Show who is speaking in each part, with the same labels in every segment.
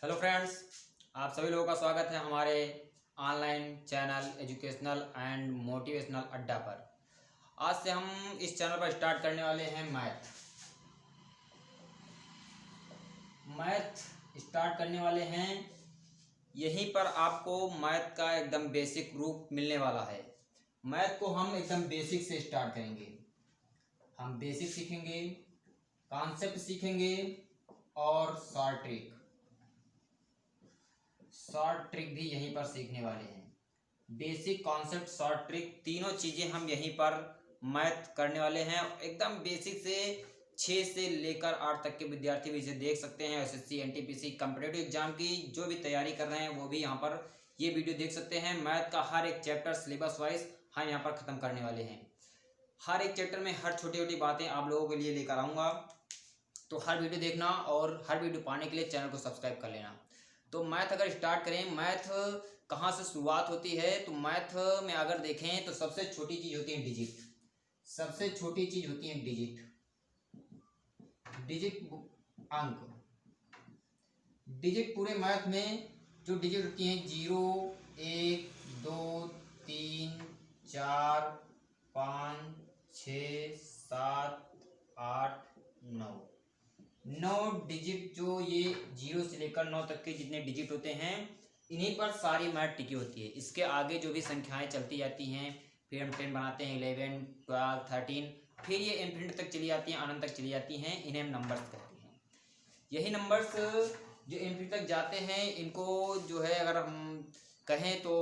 Speaker 1: Hello friends, आप सभी लोगों का स्वागत है हमारे online channel educational and motivational अड्डा पर। आज से हम इस चैनल पर स्टार्ट करने वाले हैं मैथ स्टार्ट करने वाले हैं। यहीं पर आपको मैथ का एकदम बेसिक रूप मिलने वाला है। मैथ को हम एकदम बेसिक से स्टार्ट करेंगे। हम बेसिक सीखेंगे, कॉन्सेप्ट सीखेंगे और शॉर्ट ट्रिक भी यहीं पर सीखने वाले हैं। बेसिक, कॉन्सेप्ट, शॉर्ट ट्रिक, तीनों चीज़ें हम यहीं पर मैथ करने वाले हैं। एकदम बेसिक से 6 से लेकर 8 तक के विद्यार्थी भी इसे देख सकते हैं। एसएससी, एनटीपीसी, कॉम्पिटिटिव एग्जाम की जो भी तैयारी कर रहे हैं वो भी यहाँ पर ये वीडियो देख सकते हैं। मैथ का हर एक चैप्टर सिलेबस वाइज हम यहाँ पर ख़त्म करने वाले हैं। हर एक चैप्टर में हर छोटी छोटी बातें आप लोगों के लिए लेकर आऊँगा, तो हर वीडियो देखना और हर वीडियो पाने के लिए चैनल को सब्सक्राइब कर लेना। तो मैथ अगर स्टार्ट करें, मैथ कहाँ से शुरुआत होती है, तो मैथ में अगर देखें तो सबसे छोटी चीज़ होती है डिजिट। सबसे छोटी चीज़ होती है डिजिट अंक। डिजिट पूरे मैथ में जो डिजिट होती हैं 0, 1, 2, 3, 4, 5, 6, 7, 8, 9। 9 डिजिट, जो ये 0 से लेकर 9 तक के जितने डिजिट होते हैं, इन्हीं पर सारी मैथ टिकी होती है। इसके आगे जो भी संख्याएं चलती जाती हैं, फिर हम 10 बनाते हैं, 11, 12, 13, फिर ये इन्फिनिटी तक चली जाती हैं, अनंत तक चली जाती हैं। इन्हें हम नंबर्स कहते हैं। यही नंबर्स जो इन्फिनिटी तक जाते हैं, इनको जो है अगर हम कहें तो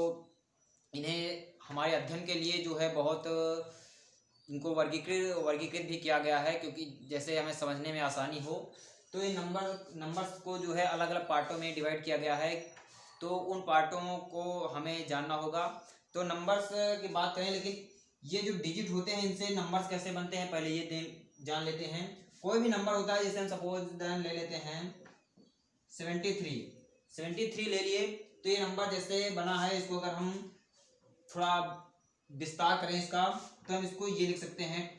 Speaker 1: इन्हें हमारे अध्ययन के लिए जो है बहुत इनको वर्गीकृत भी किया गया है, क्योंकि जैसे हमें समझने में आसानी हो। तो ये नंबर्स को जो है अलग अलग पार्टों में डिवाइड किया गया है, तो उन पार्टों को हमें जानना होगा। तो नंबर्स की बात करें, लेकिन ये जो डिजिट होते हैं इनसे नंबर्स कैसे बनते हैं पहले ये जान लेते हैं। कोई भी नंबर होता है, जैसे हम सपोज ले लेते हैं 73 ले लिए, तो ये नंबर जैसे बना है, इसको अगर हम थोड़ा विस्तार करें इसका, तो हम इसको ये लिख सकते हैं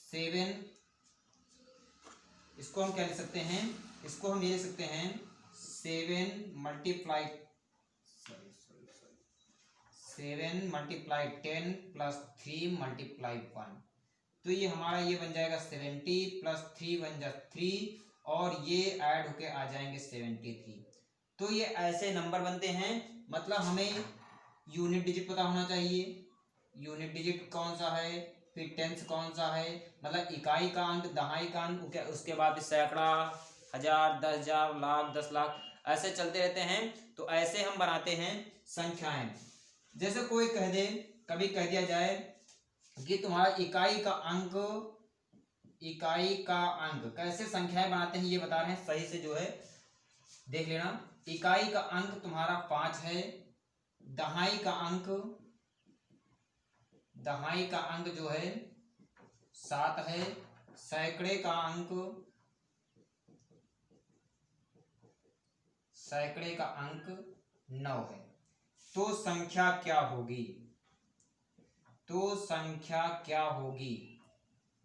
Speaker 1: 7। इसको हम क्या लिख सकते हैं, इसको हम ये लिख सकते हैं 7 मल्टीप्लाई 10 प्लस 3 मल्टीप्लाई 1। तो ये हमारा ये बन जाएगा 70 प्लस 3 बन जा 3, और ये ऐड होके आ जाएंगे 73। तो ये ऐसे नंबर बनते हैं। मतलब हमें यूनिट डिजिट पता होना चाहिए, यूनिट डिजिट कौन सा है, फिर टेंस कौन सा है, मतलब इकाई का अंक, दहाई का अंक, उसके बाद सैकड़ा, हजार, 10,000, लाख, 10 लाख, ऐसे चलते रहते हैं। तो ऐसे हम बनाते हैं संख्याएं। जैसे कोई कह दे, कभी कह दिया जाए कि तुम्हारा इकाई का अंक कैसे संख्याएं बनाते हैं, ये बता रहे हैं। सही से जो है देख लेना। इकाई का अंक तुम्हारा 5 है, दहाई का अंक जो है 7 है, सैकड़े का अंक 9 है। तो संख्या क्या होगी,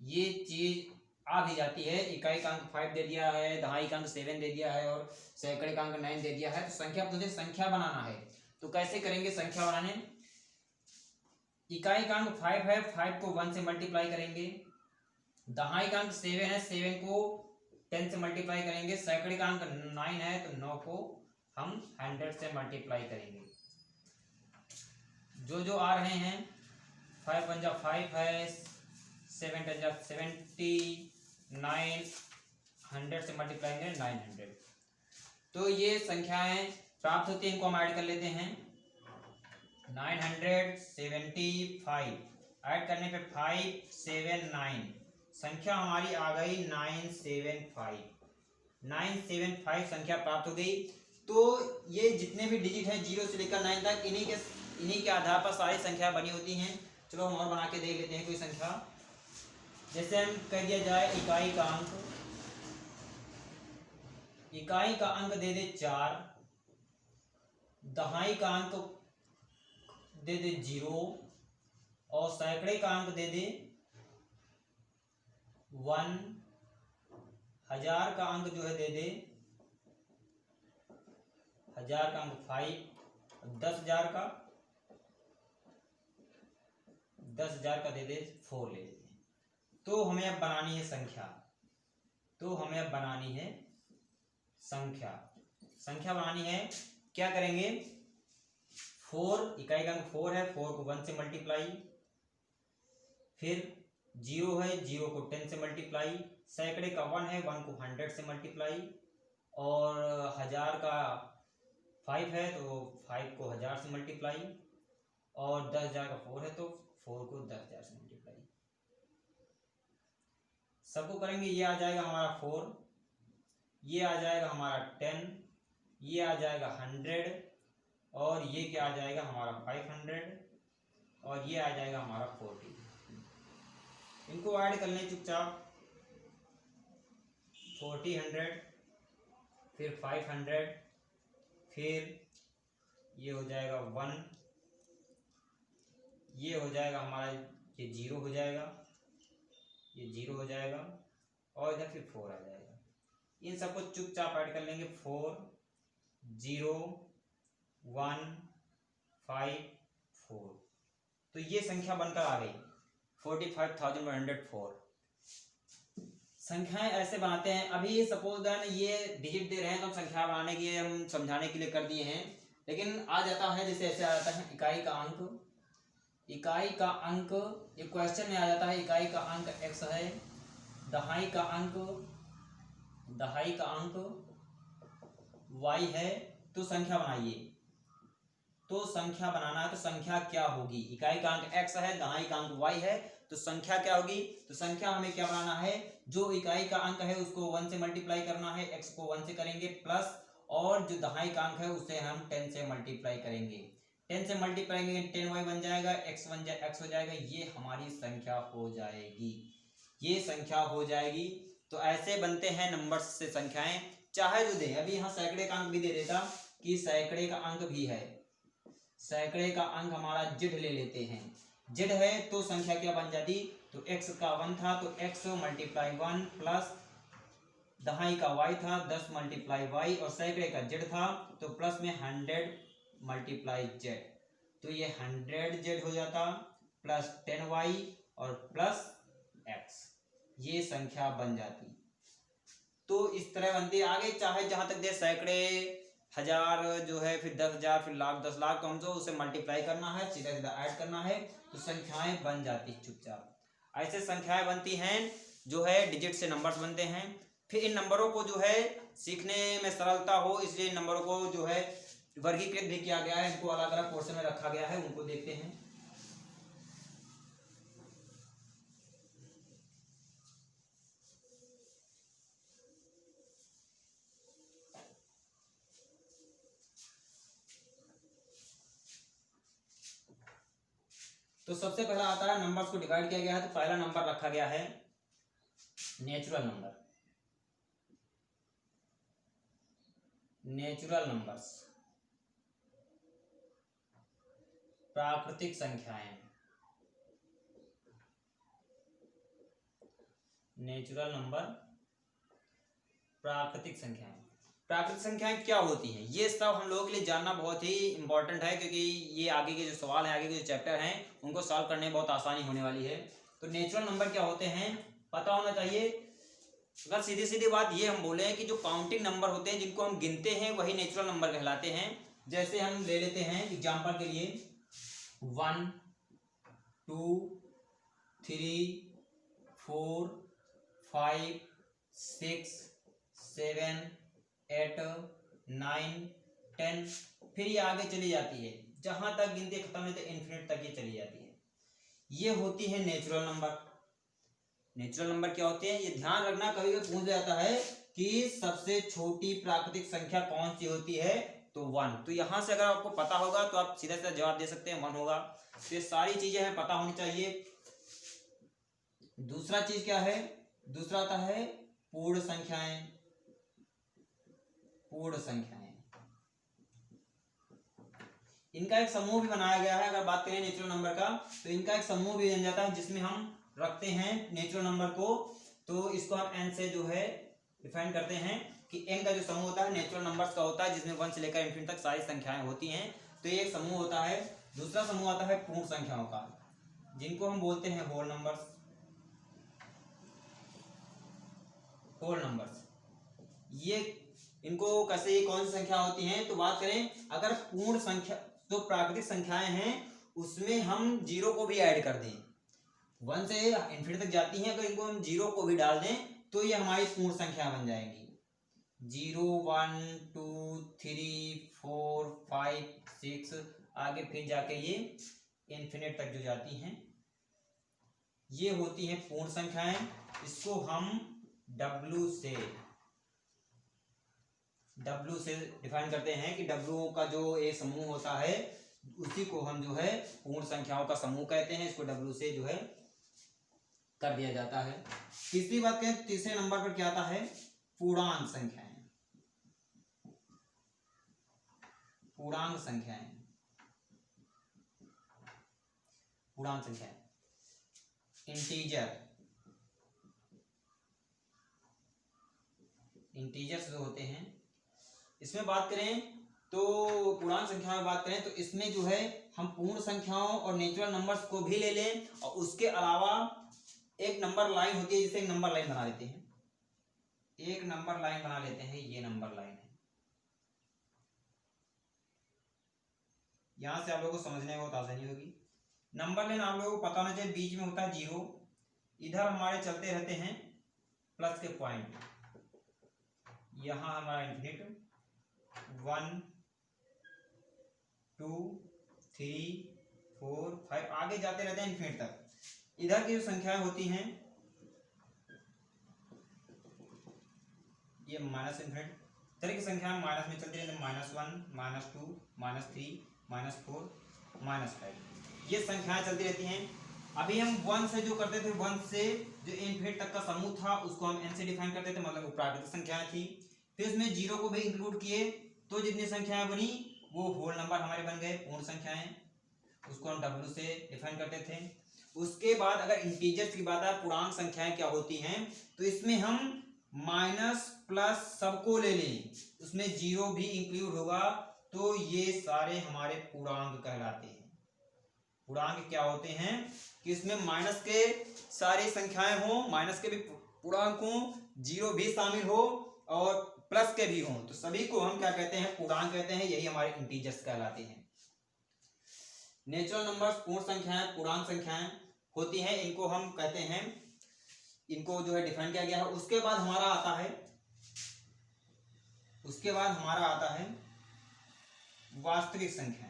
Speaker 1: ये चीज आ भी जाती है। इकाई का अंक 5 दे दिया है, दहाई का अंक 7 दे दिया है, और सैकड़े का अंक 9 दे दिया है। तो तुझे संख्या बनाना है, तो कैसे करेंगे संख्या बनाने। इकाई का अंक 5 है, 5 को 1 से मल्टीप्लाई करेंगे। दहाई का अंक 7 है, 7 को 10 से मल्टीप्लाई करेंगे। सैकड़े का अंक 9 है, तो 9 को हम 100 से मल्टीप्लाई करेंगे। जो आ रहे हैं, 5 1 जा 5 है, 7 10 जा 70, 9 100 से मल्टीप्लाई करेंगे 900। तो ये संख्याएं प्राप्त होती हैं, इनको हम ऐड कर लेते हैं। 975 ऐड करने पे 579, संख्या हमारी आ गई 975 संख्या प्राप्त हो गई। तो ये जितने भी डिजिट हैं 0 से लेकर 9 तक, इन्हीं के आधार पर सारी संख्या बनी होती हैं। चलो हम और बना के देख लेते हैं कोई संख्या। जैसे हम कह दिया जाए इकाई का अंक दे दे 4, दहाई का अंक दे दे 0, और सैकड़े का अंक दे दे 1, हजार का अंक जो है दे दे 1000 का अंक 5, 10,000 का 10,000 का दे दे 4 ले लेते हैं। तो हमें अब बनानी है संख्या, संख्या बनानी है। क्या करेंगे, 4 इकाई का अंक 4 है, 4 को 1 से मल्टीप्लाई, फिर 0 है, 0 को 10 से मल्टीप्लाई, सैकड़े का 1 है, 1 को 100 से मल्टीप्लाई, और 1000 का 5 है तो 5 को 1000 से मल्टीप्लाई, और 10,000 का 4 है तो 4 को 10,000 से मल्टीप्लाई। सबको करेंगे, ये आ जाएगा हमारा 4, ये आ जाएगा हमारा 10, ये आ जाएगा 100, और ये क्या आ जाएगा हमारा 500, और ये आ जाएगा हमारा 40। इनको ऐड कर लें चुपचाप, 40, 100, फिर 500, फिर ये हो जाएगा 1, ये हो जाएगा हमारा, ये 0 हो जाएगा, ये 0 हो जाएगा, और इधर फिर 4 आ जाएगा। इन सबको चुपचाप ऐड कर लेंगे, 4, 0, 1, 5, 4। तो ये संख्या बनकर आ गई 45,104। संख्याएं ऐसे बनाते हैं। अभी सपोज दैट ये डिजिट दे रहे हैं तो हम संख्या बनाने के लिए, हम समझाने के लिए कर दिए हैं, लेकिन आ जाता है जैसे ऐसे आ जाता है इकाई का अंक, एक क्वेश्चन में आ जाता है इकाई का अंक x है, दहाई का अंक y है, तो संख्या बनाइए। तो संख्या बनाना है तो संख्या क्या होगी, इकाई का अंक x है, दहाई का अंक y है, तो संख्या क्या होगी। तो संख्या हमें क्या बनाना है, जो इकाई का अंक है उसको 1 से मल्टीप्लाई करना है, x को 1 से करेंगे प्लस, और जो दहाई का अंक है उसे हम 10 से मल्टीप्लाई करेंगे, 10 से मल्टीप्लाई करेंगे 10y बन जाएगा, x हो जाएगा, ये हमारी संख्या हो जाएगी, ये संख्या हो जाएगी। तो ऐसे बनते हैं नंबर्स से संख्याएं, चाहे जो दे। अभी यहाँ सैकड़े का अंक भी दे देता कि सैकड़े का अंक भी है, सैकड़े का अंक हमारा जेड ले लेते हैं, जेड है तो संख्या क्या बन जाती, तो x का 1 था तो x मल्टीप्लाई 1 प्लस दहाई का y था 10 मल्टीप्लाई y, और सैकड़े का z था तो प्लस में 100 मल्टीप्लाई z, तो ये 100z हो जाता प्लस 10y और प्लस x, ये संख्या बन जाती। तो इस तरह बनती। आगे चाहे जहां तक दे सैकड़े, हजार जो है, फिर 10,000, फिर लाख, 10 लाख, तो हमको उसे मल्टीप्लाई करना है, सीधा सीधा ऐड करना है, तो संख्याएं बन जाती चुपचाप। ऐसे संख्याएं बनती हैं जो है डिजिट से नंबर्स बनते हैं। फिर इन नंबरों को जो है सीखने में सरलता हो इसलिए इन नंबरों को जो है वर्गीकृत भी किया गया है, इनको अलग अलग पोर्शन में रखा गया है, उनको देखते हैं। तो सबसे पहला आता है, नंबर्स को डिवाइड किया गया है, तो पहला नंबर रखा गया है नेचुरल नंबर, नेचुरल नंबर्स, प्राकृतिक संख्याएं, नेचुरल नंबर, प्राकृतिक संख्याएं। प्राकृतिक संख्याएं क्या होती हैं, ये सब हम लोगों के लिए जानना बहुत ही इंपॉर्टेंट है, क्योंकि ये आगे के जो सवाल हैं, आगे के जो चैप्टर हैं, उनको सॉल्व करने में बहुत आसानी होने वाली है। तो नेचुरल नंबर क्या होते हैं पता होना चाहिए। अगर सीधी सीधी बात ये हम बोले हैं कि जो काउंटिंग नंबर होते हैं, जिनको हम गिनते हैं, वही नेचुरल नंबर कहलाते हैं। जैसे हम ले लेते हैं एग्जाम्पल के लिए 1, 2, 3, 4, 5, 6, 7, 8, 9, 10, फिर ये आगे चली जाती है, जहां तक गिनती खत्म है तो इन्फिनिट तक ये चली जाती है। ये होती है नेचुरल नंबर। नेचुरल नंबर क्या होते हैं, ये ध्यान रखना, कभी कभी पूछ जाता है कि सबसे छोटी प्राकृतिक संख्या कौन सी होती है, तो 1। तो यहां से अगर आपको पता होगा तो आप सीधा सीधा जवाब दे सकते हैं 1 होगा। तो ये सारी चीजें हैं, पता होनी चाहिए। दूसरा चीज क्या है, दूसरा आता है पूर्ण संख्याएं, पूर्ण संख्याएं, इनका एक समूह भी बनाया गया है। अगर बात करें नेचुरल नंबर का, तो इनका एक समूह भी बन जाता है जिसमें हम रखते हैं नेचुरल नंबर को। तो इसको हम n से जो है डिफाइन करते हैं कि n का जो समूह होता है नेचुरल नंबर्स का होता है, जिसमें 1 से लेकर इन्फिनिटी तक सारी संख्याएं होती हैं। तो ये एक समूह होता है। दूसरा समूह आता है पूर्ण संख्याओं का, जिनको हम बोलते हैं होल नंबर्स। होल नंबर्स ये इनको कैसे, ये कौन सी संख्या होती हैं? तो बात करें अगर पूर्ण संख्या जो प्राकृतिक संख्याएं हैं उसमें हम जीरो को भी ऐड कर दें, 1 से इन्फिनिटी तक जाती हैं, अगर इनको हम जीरो को भी डाल दें तो ये हमारी पूर्ण संख्या बन जाएंगी। 0 1 2 3 4 5 6 आगे फिर जाके ये इन्फिनिटी तक जो जाती हैं ये होती हैं पूर्ण संख्याएं। इसको हम W से डिफाइन करते हैं कि W का जो एक समूह होता है उसी को हम जो है पूर्ण संख्याओं का समूह कहते हैं। इसको W से जो है कर दिया जाता है। तीसरी बात करें, तीसरे नंबर पर क्या आता है? पूर्णांक संख्याएं। पूर्णांक संख्याएं, पूर्णांक संख्याएं इंटीजर्स जो होते हैं, इसमें बात करें तो पूर्णांक संख्या में बात करें तो इसमें जो है हम पूर्ण संख्याओं और नेचुरल नंबर्स को भी ले लें और उसके अलावा एक नंबर लाइन होती है जिसे एक नंबर लाइन बना लेते हैं। एक नंबर लाइन बना लेते हैं, ये नंबर लाइन है। यहां से आप लोगों को समझने में बहुत आसानी होगी। नंबर लाइन आप लोगों को पता होना चाहिए, बीच में होता है 0, इधर हमारे चलते रहते हैं प्लस के पॉइंट, यहां हमारा इन्फिनिट 1 2 3 4 5 आगे जाते रहते हैं इन्फिनिट तक। इधर की जो संख्याएं होती हैं ये माइनस इन्फिनिट तरह की संख्या माइनस में चलती रहती है, -1 -2 -3 -4 -5 ये संख्याएं चलती रहती हैं। अभी हम 1 से जो करते थे, 1 से जो इन्फिनिट तक का समूह था उसको हम n से डिफाइन करते थे, मतलब वो प्राकृतिक संख्याएं थी। फिर उसमें 0 को भी इंक्लूड किए तो जितनी संख्याएं बनी वो होल नंबर हमारे बन गए, पूर्ण संख्याएं। उसको हम W से डिफाइन करते थे। उसके बाद अगर इंटीजर्स की बात है, पूर्णांक संख्याएं क्या होती हैं, तो इसमें हम माइनस प्लस सबको ले लें, उसमें 0 भी इंक्लूड होगा तो ये सारे हमारे पूर्णांक कहलाते हैं। पूर्णांक क्या होते हैं कि इसमें माइनस के सारी संख्याएं हो, माइनस के भी पूर्णांक हो, 0 भी शामिल हो और प्लस के भी हों, तो सभी को हम क्या कहते हैं? पूर्णांक कहते हैं। यही हमारे इंटीजर्स कहलाते हैं। नेचुरल नंबर्स पूर्ण संख्याएं, पूर्णांक संख्याएं होती हैं, इनको हम कहते हैं, इनको जो है डिफाइन किया गया है। उसके बाद हमारा आता है वास्तविक संख्याएं।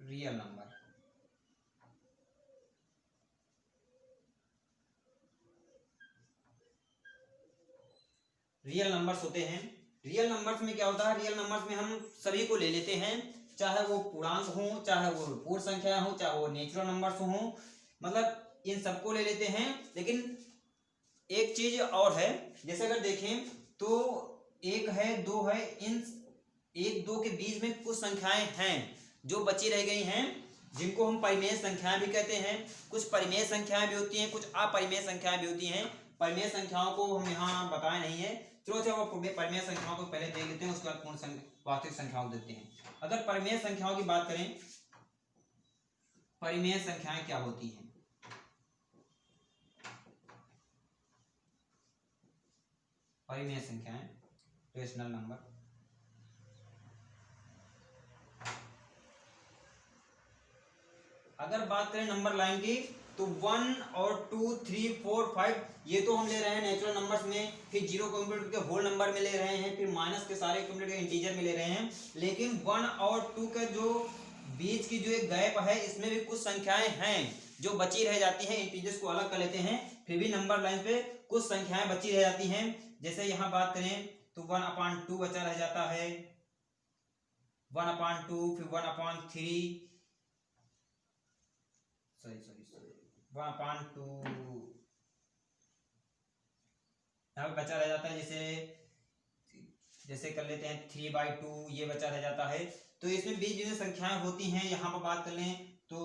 Speaker 1: Real number. रियल नंबर्स होते हैं। रियल नंबर्स में क्या होता है? रियल नंबर्स में हम सभी को ले लेते हैं, चाहे वो पूर्णांक हो, चाहे वो पूर्ण संख्या हो, चाहे वो नेचुरल नंबर्स हो, मतलब इन सबको ले लेते हैं। लेकिन एक चीज और है, जैसे अगर देखें तो 1 है 2 है, इन 1 2 के बीच में कुछ संख्याएं हैं जो बची रह गई हैं, जिनको हम परिमेय संख्याएं भी कहते हैं। कुछ परिमेय संख्याएं भी होती हैं, कुछ अपरिमेय संख्याएं भी होती हैं। परिमेय संख्याओं को हम यहाँ बताए नहीं है, चलो वो परिमेय संख्याओं को पहले देख लेते हैं, उसके बाद पूर्ण वास्तविक संख्याओं को देखते हैं। अगर परिमेय संख्याओं की बात करें, परिमेय संख्याएं क्या होती हैं? परिमेय संख्याएं रेशनल नंबर। अगर बात करें नंबर लाइन की तो 1 और 2 3 4 5 ये तो हम ले रहे हैं नेचुरल नंबर्स में, फिर 0 को इंक्लूड करके होल नंबर में ले रहे हैं, फिर माइनस के सारे इंक्लूड करके इंटीजर में ले रहे हैं। लेकिन 1 और 2 के जो बीच की जो एक गैप है, इसमें भी कुछ संख्याएं हैं जो बची रह जाती हैं। इंटीजर्स को अलग कर लेते हैं, फिर भी नंबर लाइन पे कुछ संख्याएं बची रह जाती हैं। जैसे यहाँ बात करें तो 1/2 बचा रह जाता है, 1/2, फिर 1/3, 1/2 यहाँ पे बचा रह जाता है। जैसे कर लेते हैं 3/2 ये बचा रह जाता है। तो इसमें बीच में संख्याएं होती हैं। यहाँ पर बात कर लें तो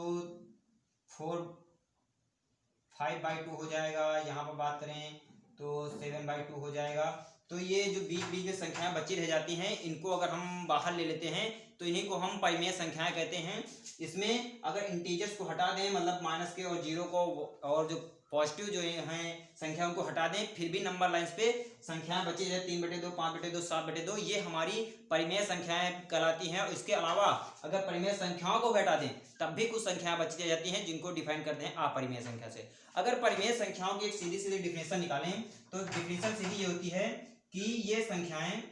Speaker 1: 5/2 हो जाएगा। यहाँ पर बात करें तो 7/2 हो जाएगा। तो ये जो बीच बीच में संख्याएं बची रह जाती हैं, इनको अगर हम बाहर ले लेते हैं तो इन्हीं को हम परिमेय संख्याएं कहते हैं। इसमें अगर इंटीजर्स को हटा दें, मतलब माइनस के और जीरो को, और जो पॉजिटिव जो हैं संख्या उनको हटा दें, फिर भी नंबर लाइंस पे संख्याएं बची रहे 3/2, 5/2, 7/2, ये हमारी परिमेय संख्याएं कहलाती हैं। और इसके अलावा अगर परिमेय संख्याओं को हटा दें तब भी कुछ संख्याएं बची रह जाती हैं, जिनको डिफाइन करते हैं अपरिमेय संख्या से। अगर परिमेय संख्याओं की एक सीधी सीधी डिफिनेशन निकालें तो डिफिनेशन सीधी ये होती है कि ये संख्याएं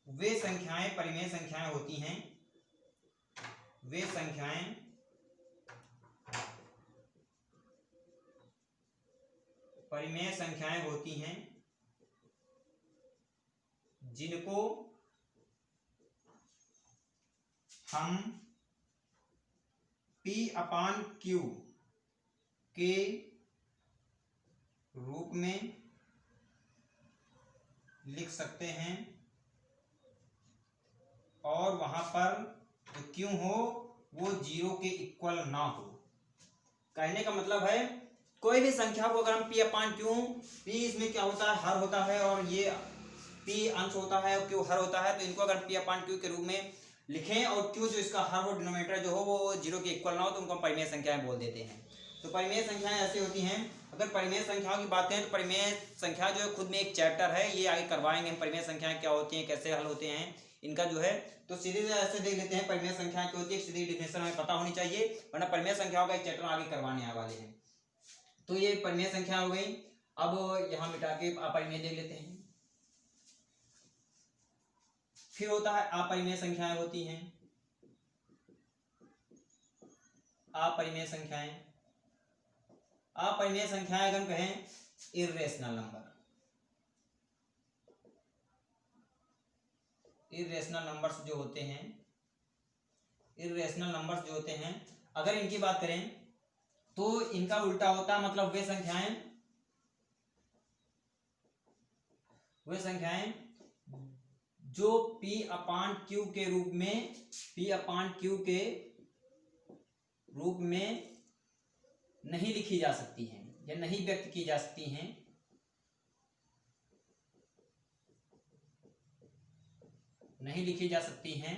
Speaker 1: वे संख्याएं परिमेय संख्याएं होती हैं, वे संख्याएं परिमेय संख्याएं होती हैं जिनको हम P/Q के रूप में लिख सकते हैं, और वहां पर जो क्यों हो वो 0 के इक्वल ना हो। कहने का मतलब है कोई भी संख्या को अगर हम P/Q, P इसमें क्या होता है, हर होता है, और ये P अंश होता है और Q हर होता है, तो इनको अगर P/Q के रूप में लिखें और Q जो इसका हर वो डिनोमिनेटर जो हो वो 0 के इक्वल ना हो, तो उनको हम परिमेय संख्याएं बोल देते हैं। तो परिमेय संख्याएं ऐसी होती हैं। अगर परिमेय संख्याओं की बात करें तो परिमेय संख्या जो है खुद में एक चैप्टर है, ये आगे करवाएंगे हम। परिमेय संख्याएं क्या होती हैं, कैसे हल होते हैं इनका जो है, तो सीधे ऐसे देख लेते हैं परिमेय संख्या क्या होती है। सीधी डिफिनेशन हमें पता होनी चाहिए, वरना परिमेय संख्याओं का एक चैप्टर आगे करवाने वाले हैं। तो ये परिमेय संख्या हो गई। अब यहाँ मिटा के अपरिमेय देख लेते हैं। फिर होता है अपरिमेय संख्याएं होती हैं, अपरिमेय संख्याएं। अपरिमेय संख्याएं अगर हम कहें इर्रेशनल नंबर, इर्रेशनल नंबर्स जो होते हैं, इर्रेशनल नंबर्स जो होते हैं, अगर इनकी बात करें तो इनका उल्टा होता है, मतलब वे संख्याएं जो P/Q के रूप में, P/Q के रूप में नहीं लिखी जा सकती हैं या नहीं व्यक्त की जा सकती हैं, नहीं लिखी जा सकती हैं,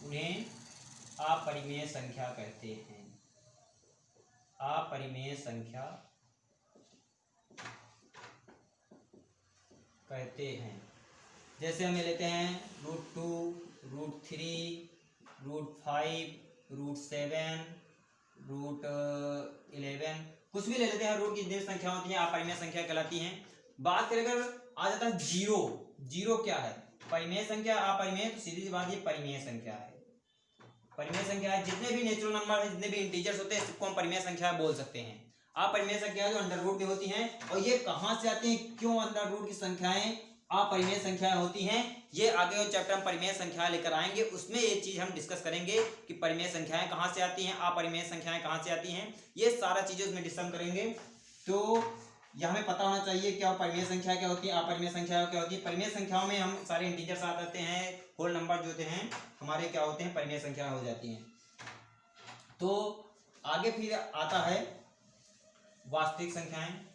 Speaker 1: उन्हें अपरिमेय संख्या कहते हैं। अपरिमेय संख्या कहते हैं। जैसे हम लेते हैं √2, √3, √5, √7, √11, कुछ भी ले लेते हैं। रूट की जितनी संख्या होती है अपरिमेय संख्या कहलाती हैं। बात करें अगर आ जाता है जीरो क्या है, परिमेय संख्या, अपरिमेय, तो सीधी सी बात ये परिमेय संख्या है। परिमेय संख्या है, जितने भी नेचुरल नंबर है, जितने भी इंटीजर्स होते हैं, सबको हम परिमेय संख्या बोल सकते हैं। अपरिमेय संख्या जो अंडर रूट में होती हैं, और ये कहां से आती हैं, क्यों अंडर रूट की संख्याएं अपरिमेय संख्याएं होती हैं, ये आगे चैप्टर हम परिमेय संख्याएं लेकर आएंगे, उसमें ये चीज हम डिस्कस करेंगे कि परिमेय संख्याएं कहां से आती हैं, अपरिमेय संख्याएं कहां से आती हैं, ये सारा चीजें उसमें डिस्कस करेंगे। तो यह हमें पता होना चाहिए क्या परिमेय संख्या क्या होती है, अपरिमेय संख्या क्या होती है। परिमेय संख्याओं में हम सारे इंटीजर्स आ जाते हैं, होल नंबर जो होते हैं हमारे क्या होते हैं, परिमेय संख्या हो जाती हैं। तो आगे फिर आता है वास्तविक संख्याएं।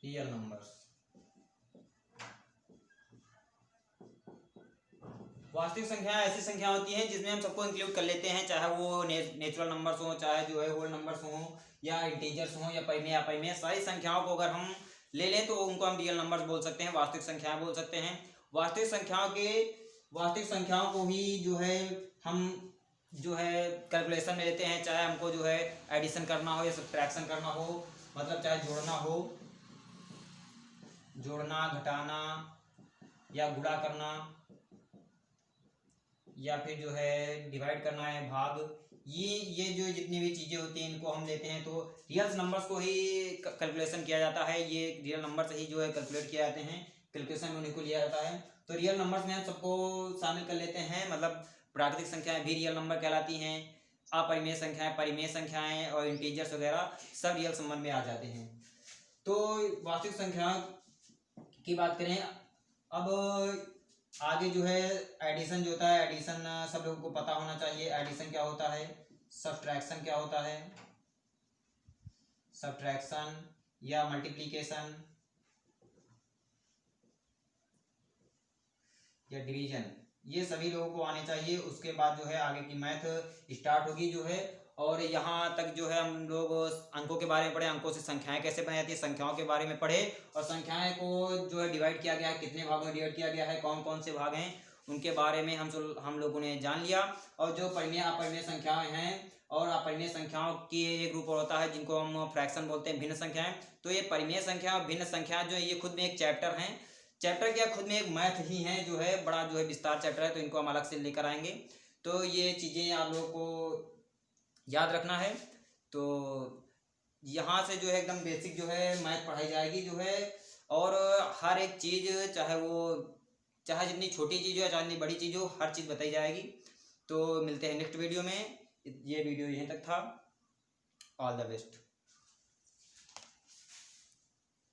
Speaker 1: Real numbers. वास्तविक संख्या ऐसी संख्या होती है जिसमें हम सबको इंक्लूड कर लेते हैं, चाहे वो नेचुरल नंबर्स हो, चाहे जो है होल नंबर्स हो, या इंटीजर्स हो, या परिमेय अपरिमेय, सारी संख्याओं को अगर हम ले लें तो उनको हम रियल नंबर्स बोल सकते हैं, वास्तविक संख्याएं बोल सकते हैं। वास्तविक संख्याओं को ही जो है हम जो है कैलकुलेशन में लेते हैं, चाहे हमको जो है एडिशन करना हो या सब्ट्रैक्शन करना हो, मतलब चाहे जोड़ना हो, जोड़ना, घटाना या गुणा करना, या फिर जो है डिवाइड करना है, भाग, ये जो जितनी भी चीज़ें होती हैं इनको हम लेते हैं। तो रियल नंबर्स को ही कैलकुलेशन किया जाता है, ये रियल नंबर से ही जो है कैलकुलेट किया जाते हैं, कैलकुलेशन में उन्हीं को लिया जाता है। तो रियल नंबर्स में हम सबको शामिल कर लेते हैं, मतलब
Speaker 2: प्राकृतिक संख्याएं भी रियल नंबर कहलाती हैं। अपरिमेय संख्याएं, परिमेय संख्याएं और इंटीजर्स वगैरह सब रियल संबंध में आ जाते हैं। तो वास्तविक संख्याओं की बात करें, अब आगे जो है एडिशन जो होता है, एडिशन सब लोगों को पता होना चाहिए। एडिशन क्या होता है, सब्ट्रैक्शन क्या होता है, सब्ट्रैक्शन या मल्टीप्लिकेशन या डिवीजन, ये सभी लोगों को आने चाहिए। उसके बाद जो है आगे की मैथ स्टार्ट होगी जो है। और यहाँ तक जो है हम लोग अंकों के बारे में पढ़े, अंकों से संख्याएं कैसे बनाई जाती है, संख्याओं के बारे में पढ़े, और संख्याएं को जो है डिवाइड किया गया है, कितने भागों में डिवाइड किया गया है, कौन कौन से भाग हैं, उनके बारे में हम लोगों ने जान लिया। और जो परिमेय अपरिमेय संख्याएं हैं, और अपरिमेय संख्याओं की एक ग्रुप और होता है जिनको हम फ्रैक्शन बोलते हैं, भिन्न संख्याएं। तो ये परिमेय संख्या और भिन्न संख्या जो है ये खुद में एक चैप्टर हैं, चैप्टर क्या खुद में एक मैथ ही है जो है, बड़ा जो है विस्तार चैप्टर है, तो इनको हम अलग से लेकर आएंगे। तो ये चीज़ें आप लोगों को याद रखना है। तो यहाँ से जो है एकदम बेसिक जो है मैथ पढ़ाई जाएगी जो है, और हर एक चीज़ चाहे जितनी छोटी चीज़ हो या चाहे जितनी बड़ी चीज़ हो, हर चीज़ बताई जाएगी। तो मिलते हैं नेक्स्ट वीडियो में। ये वीडियो यहीं तक था। All the best.